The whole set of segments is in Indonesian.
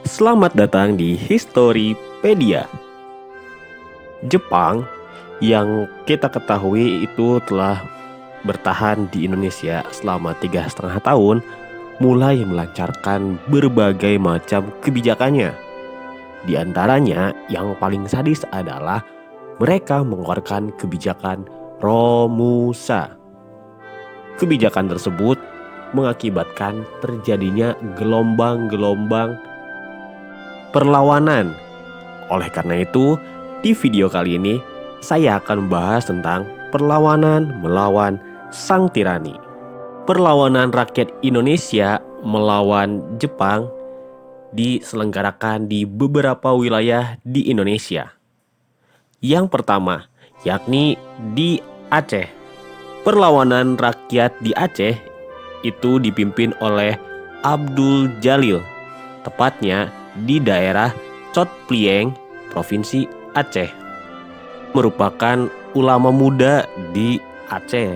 Selamat datang di Historipedia. Jepang yang kita ketahui itu telah bertahan di Indonesia selama 3,5 tahun, mulai melancarkan berbagai macam kebijakannya. Di antaranya yang paling sadis adalah mereka mengeluarkan kebijakan Romusa. Kebijakan tersebut mengakibatkan terjadinya gelombang-gelombang perlawanan. Oleh karena itu, di video kali ini saya akan membahas tentang perlawanan melawan sang tirani. Perlawanan rakyat Indonesia melawan Jepang diselenggarakan di beberapa wilayah di Indonesia. Yang pertama, yakni di Aceh. Perlawanan rakyat di Aceh itu dipimpin oleh Abdul Jalil, tepatnya di daerah Chot Plieng, Provinsi Aceh. Merupakan ulama muda di Aceh.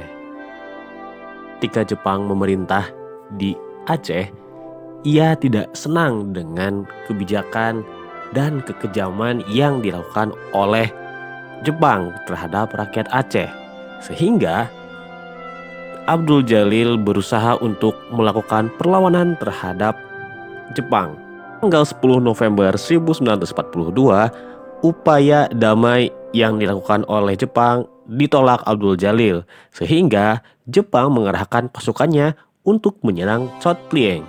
Ketika Jepang memerintah di Aceh, ia tidak senang dengan kebijakan dan kekejaman yang dilakukan oleh Jepang terhadap rakyat Aceh. Sehingga Abdul Jalil berusaha untuk melakukan perlawanan terhadap Jepang. Tanggal 10 November 1942, upaya damai yang dilakukan oleh Jepang ditolak Abdul Jalil, sehingga Jepang mengerahkan pasukannya untuk menyerang Chot Plieng.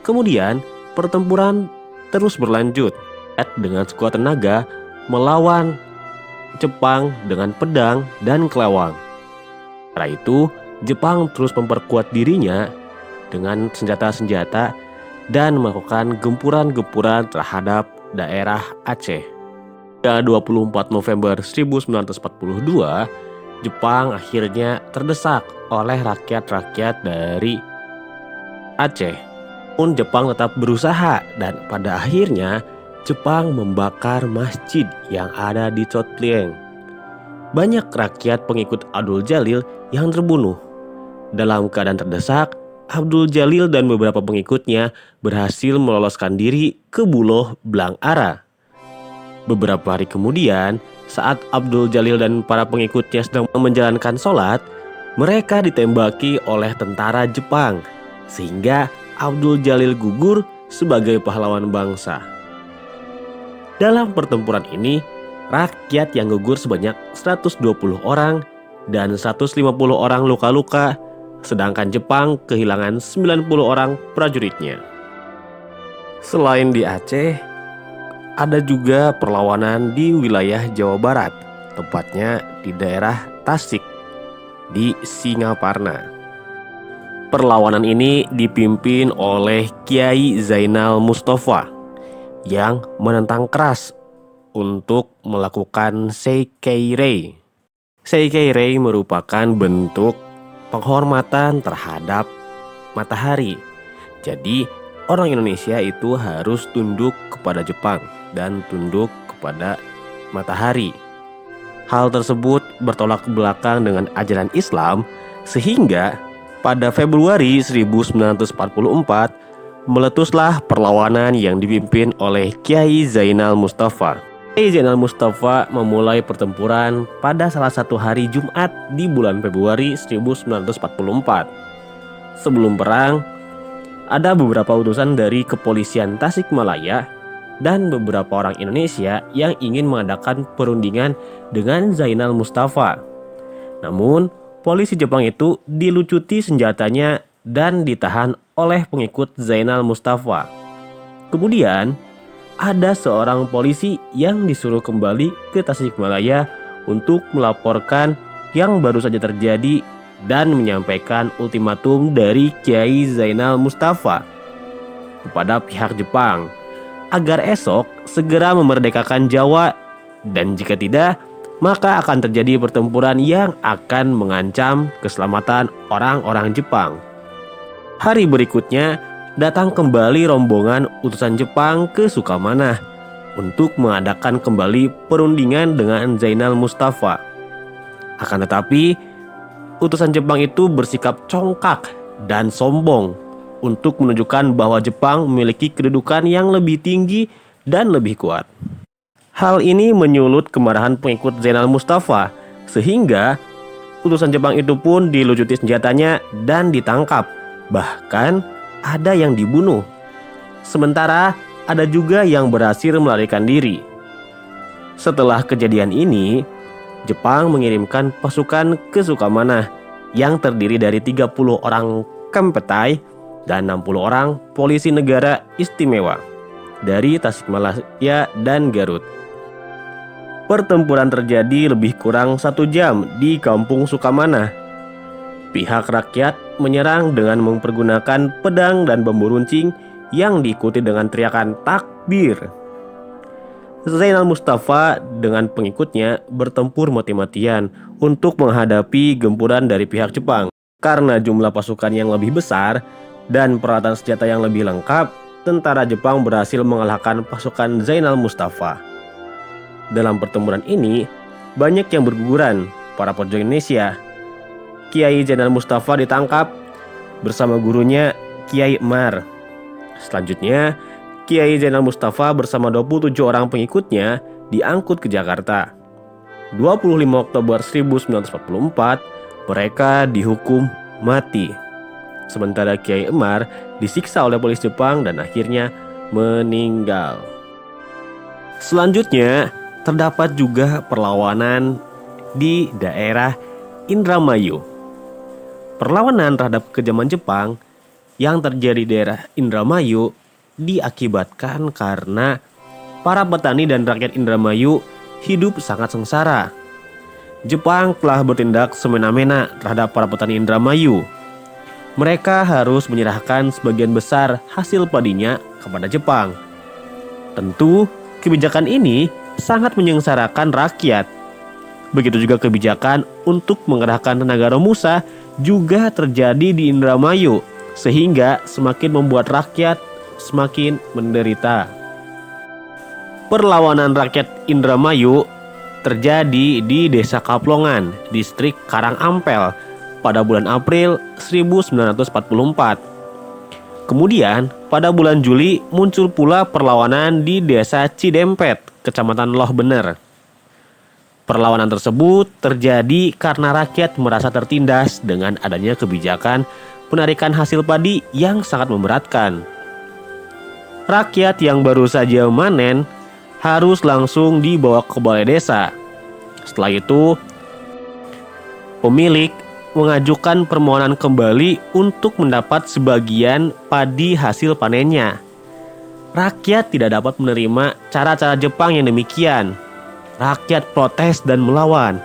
Kemudian pertempuran terus berlanjut dengan sekuat tenaga melawan Jepang dengan pedang dan kelewang. Setelah itu, Jepang terus memperkuat dirinya dengan senjata-senjata dan melakukan gempuran-gempuran terhadap daerah Aceh. Pada 24 November 1942, Jepang akhirnya terdesak oleh rakyat-rakyat dari Aceh. Namun Jepang tetap berusaha dan pada akhirnya Jepang membakar masjid yang ada di Chot Plieng. Banyak rakyat pengikut Abdul Jalil yang terbunuh. Dalam keadaan terdesak, Abdul Jalil dan beberapa pengikutnya berhasil meloloskan diri ke Buloh Blang Ara. Beberapa hari kemudian, saat Abdul Jalil dan para pengikutnya sedang menjalankan sholat, mereka ditembaki oleh tentara Jepang, sehingga Abdul Jalil gugur sebagai pahlawan bangsa. Dalam pertempuran ini, rakyat yang gugur sebanyak 120 orang dan 150 orang luka-luka, sedangkan Jepang kehilangan 90 orang prajuritnya. Selain di Aceh, ada juga perlawanan di wilayah Jawa Barat, tepatnya di daerah Tasik, di Singaparna. Perlawanan ini dipimpin oleh Kiai Zainal Mustafa yang menentang keras untuk melakukan Seikeirei. Seikeirei merupakan bentuk penghormatan terhadap matahari. Jadi orang Indonesia itu harus tunduk kepada Jepang dan tunduk kepada matahari. Hal tersebut bertolak belakang dengan ajaran Islam, sehingga pada Februari 1944 meletuslah perlawanan yang dipimpin oleh Kiai Zainal Mustafa. Kiai Zainal Mustafa memulai pertempuran pada salah satu hari Jumat di bulan Februari 1944. Sebelum perang, ada beberapa utusan dari kepolisian Tasikmalaya dan beberapa orang Indonesia yang ingin mengadakan perundingan dengan Zainal Mustafa. Namun, polisi Jepang itu dilucuti senjatanya dan ditahan oleh pengikut Zainal Mustafa. Kemudian, ada seorang polisi yang disuruh kembali ke Tasikmalaya untuk melaporkan yang baru saja terjadi dan menyampaikan ultimatum dari Kiai Zainal Mustafa kepada pihak Jepang agar esok segera memerdekakan Jawa, dan jika tidak, maka akan terjadi pertempuran yang akan mengancam keselamatan orang-orang Jepang. Hari berikutnya datang kembali rombongan utusan Jepang ke Sukamana untuk mengadakan kembali perundingan dengan Zainal Mustafa. Akan tetapi, utusan Jepang itu bersikap congkak dan sombong untuk menunjukkan bahwa Jepang memiliki kedudukan yang lebih tinggi dan lebih kuat. Hal ini menyulut kemarahan pengikut Zainal Mustafa, sehingga utusan Jepang itu pun dilucuti senjatanya dan ditangkap. Bahkan ada yang dibunuh. Sementara ada juga yang berhasil melarikan diri. Setelah kejadian ini, Jepang mengirimkan pasukan ke Sukamana yang terdiri dari 30 orang Kempetai dan 60 orang polisi negara istimewa dari Tasikmalaya dan Garut. Pertempuran terjadi lebih kurang 1 jam di kampung Sukamana. Pihak rakyat menyerang dengan mempergunakan pedang dan bambu runcing yang diikuti dengan teriakan takbir. Zainal Mustafa dengan pengikutnya bertempur mati-matian untuk menghadapi gempuran dari pihak Jepang. Karena jumlah pasukan yang lebih besar dan peralatan senjata yang lebih lengkap, tentara Jepang berhasil mengalahkan pasukan Zainal Mustafa. Dalam pertempuran ini, banyak yang berguguran, para pejuang Indonesia. Kiai Zainal Mustafa ditangkap bersama gurunya Kiai Emar. Selanjutnya, Kiai Zainal Mustafa bersama 27 orang pengikutnya diangkut ke Jakarta. 25 Oktober 1944, mereka dihukum mati. Sementara Kiai Emar disiksa oleh polisi Jepang dan akhirnya meninggal. Selanjutnya, terdapat juga perlawanan di daerah Indramayu. Perlawanan terhadap kejaman Jepang yang terjadi di daerah Indramayu diakibatkan karena para petani dan rakyat Indramayu hidup sangat sengsara. Jepang telah bertindak semena-mena terhadap para petani Indramayu. Mereka harus menyerahkan sebagian besar hasil padinya kepada Jepang. Tentu, kebijakan ini sangat menyengsarakan rakyat. Begitu juga kebijakan untuk mengerahkan tenaga romusa juga terjadi di Indramayu, sehingga semakin membuat rakyat semakin menderita. Perlawanan rakyat Indramayu terjadi di Desa Kaplongan, Distrik Karangampel pada bulan April 1944. Kemudian, pada bulan Juli muncul pula perlawanan di Desa Cidempet, Kecamatan Loh Bener. Perlawanan tersebut terjadi karena rakyat merasa tertindas dengan adanya kebijakan penarikan hasil padi yang sangat memberatkan. Rakyat yang baru saja manen harus langsung dibawa ke balai desa. Setelah itu, pemilik mengajukan permohonan kembali untuk mendapat sebagian padi hasil panennya. Rakyat tidak dapat menerima cara-cara Jepang yang demikian. Rakyat protes dan melawan.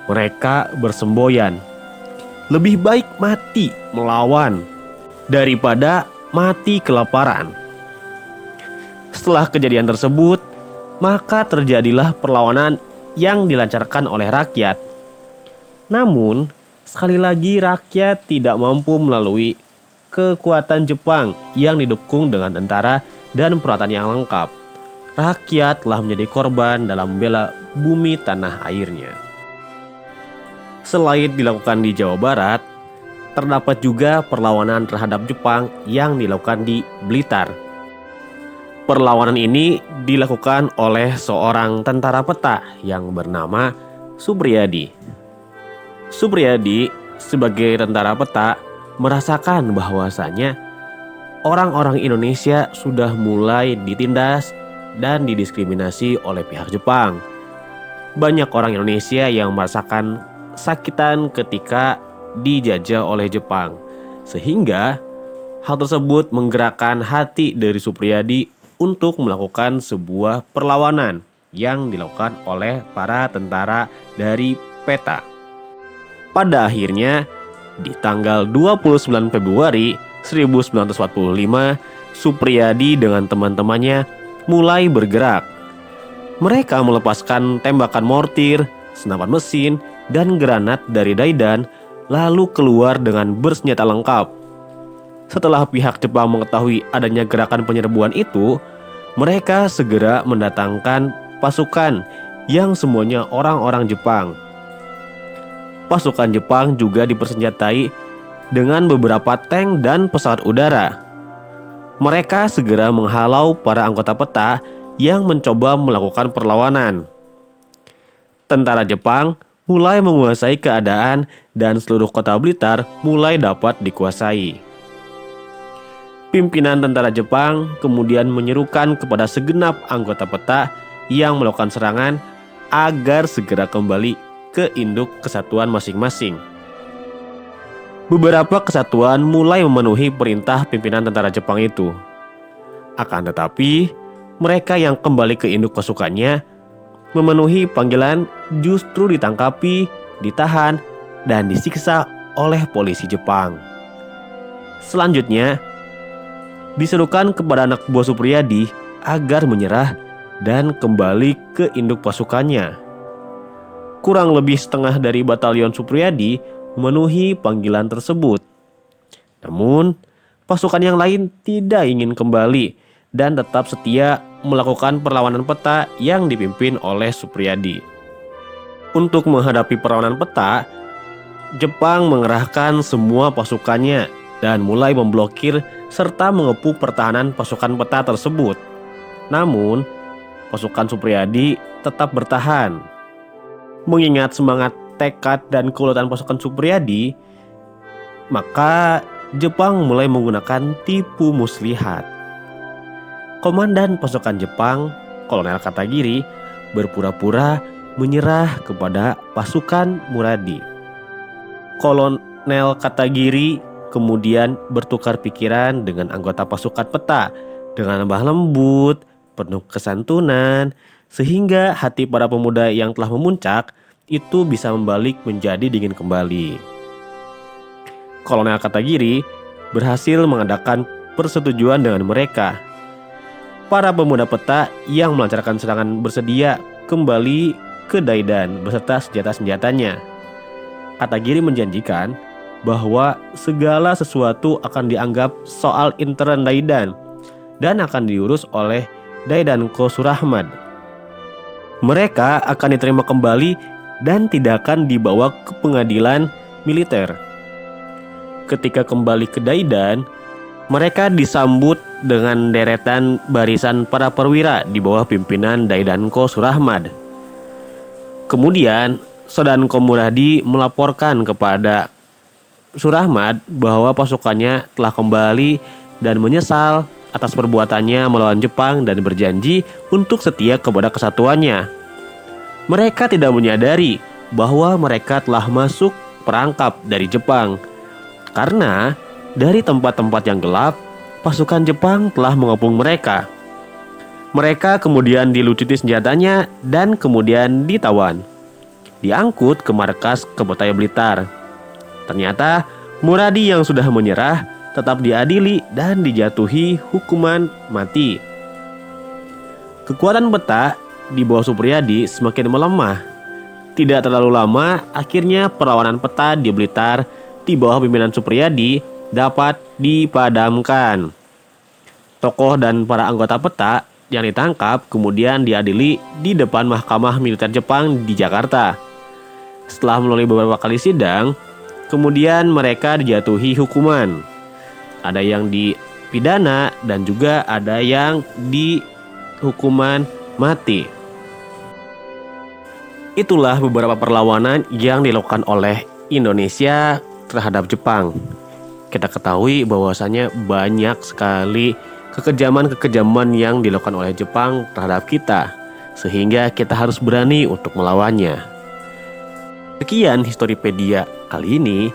Mereka bersemboyan, lebih baik mati melawan daripada mati kelaparan. Setelah kejadian tersebut, maka terjadilah perlawanan yang dilancarkan oleh rakyat. Namun, sekali lagi rakyat tidak mampu melalui kekuatan Jepang yang didukung dengan tentara dan peralatan yang lengkap. Rakyat telah menjadi korban dalam membela bumi tanah airnya. Selain dilakukan di Jawa Barat, terdapat juga perlawanan terhadap Jepang yang dilakukan di Blitar. Perlawanan ini dilakukan oleh seorang tentara peta yang bernama Supriyadi. Supriyadi sebagai tentara peta merasakan bahwasanya orang-orang Indonesia sudah mulai ditindas dan didiskriminasi oleh pihak Jepang. Banyak orang Indonesia yang merasakan sakitan ketika dijajah oleh Jepang, sehingga hal tersebut menggerakkan hati dari Supriyadi untuk melakukan sebuah perlawanan yang dilakukan oleh para tentara dari peta. Pada akhirnya, di tanggal 29 Februari 1945, Supriyadi dengan teman-temannya mulai bergerak. Mereka melepaskan tembakan mortir, senapan mesin, dan granat dari Daidan, lalu keluar dengan bersenjata lengkap. Setelah pihak Jepang mengetahui adanya gerakan penyerbuan itu, mereka segera mendatangkan pasukan yang semuanya orang-orang Jepang. Pasukan Jepang juga dipersenjatai dengan beberapa tank dan pesawat udara. Mereka segera menghalau para anggota peta yang mencoba melakukan perlawanan. Tentara Jepang mulai menguasai keadaan dan seluruh kota Blitar mulai dapat dikuasai. Pimpinan tentara Jepang kemudian menyerukan kepada segenap anggota peta yang melakukan serangan agar segera kembali ke induk kesatuan masing-masing. Beberapa kesatuan mulai memenuhi perintah pimpinan tentara Jepang itu. Akan tetapi, mereka yang kembali ke induk pasukannya memenuhi panggilan justru ditangkapi, ditahan, dan disiksa oleh polisi Jepang. Selanjutnya, diserukan kepada anak buah Supriyadi agar menyerah dan kembali ke induk pasukannya. Kurang lebih setengah dari batalion Supriyadi memenuhi panggilan tersebut. Namun, pasukan yang lain tidak ingin kembali dan tetap setia melakukan perlawanan peta yang dipimpin oleh Supriyadi. Untuk menghadapi perlawanan peta, Jepang mengerahkan semua pasukannya dan mulai memblokir serta mengepung pertahanan pasukan peta tersebut. Namun, pasukan Supriyadi tetap bertahan. Mengingat semangat, tekad, dan keuletan pasukan Supriyadi, maka Jepang mulai menggunakan tipu muslihat. Komandan pasukan Jepang, Kolonel Katagiri, berpura-pura menyerah kepada pasukan Muradi. Kolonel Katagiri kemudian bertukar pikiran dengan anggota pasukan peta dengan lembah lembut, penuh kesantunan, sehingga hati para pemuda yang telah memuncak itu bisa membalik menjadi dingin kembali. Kolonel Katagiri berhasil mengadakan persetujuan dengan mereka. Para pemuda peta yang melancarkan serangan bersedia kembali ke Daidan beserta senjata-senjatanya. Katagiri menjanjikan bahwa segala sesuatu akan dianggap soal intern Daidan dan akan diurus oleh Daidanko Surahmad. Mereka akan diterima kembali dan tidak akan dibawa ke pengadilan militer. Ketika kembali ke Daidan, mereka disambut dengan deretan barisan para perwira di bawah pimpinan Daidanko Surahmad. Kemudian, Sodanko Muradi melaporkan kepada Surahmad bahwa pasukannya telah kembali dan menyesal atas perbuatannya melawan Jepang dan berjanji untuk setia kepada kesatuannya. Mereka tidak menyadari bahwa mereka telah masuk perangkap dari Jepang. Karena dari tempat-tempat yang gelap, pasukan Jepang telah mengepung mereka. Mereka kemudian dilucuti senjatanya dan kemudian ditawan. Diangkut ke markas Kebotaya Blitar. Ternyata Muradi yang sudah menyerah tetap diadili dan dijatuhi hukuman mati. Kekuatan peta di bawah Supriyadi semakin melemah. Tidak terlalu lama, akhirnya perlawanan peta di Blitar di bawah pimpinan Supriyadi dapat dipadamkan. Tokoh dan para anggota peta yang ditangkap kemudian diadili di depan Mahkamah Militer Jepang di Jakarta. Setelah melalui beberapa kali sidang, kemudian mereka dijatuhi hukuman. Ada yang dipidana dan juga ada yang dihukuman mati. Itulah beberapa perlawanan yang dilakukan oleh Indonesia terhadap Jepang. Kita ketahui bahwasanya banyak sekali kekejaman-kekejaman yang dilakukan oleh Jepang terhadap kita, sehingga kita harus berani untuk melawannya. Sekian Historipedia kali ini.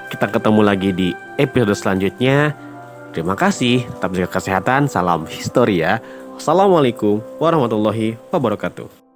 Kita ketemu lagi di episode selanjutnya. Terima kasih, tetap jaga kesehatan, salam Historia. Wassalamualaikum warahmatullahi wabarakatuh.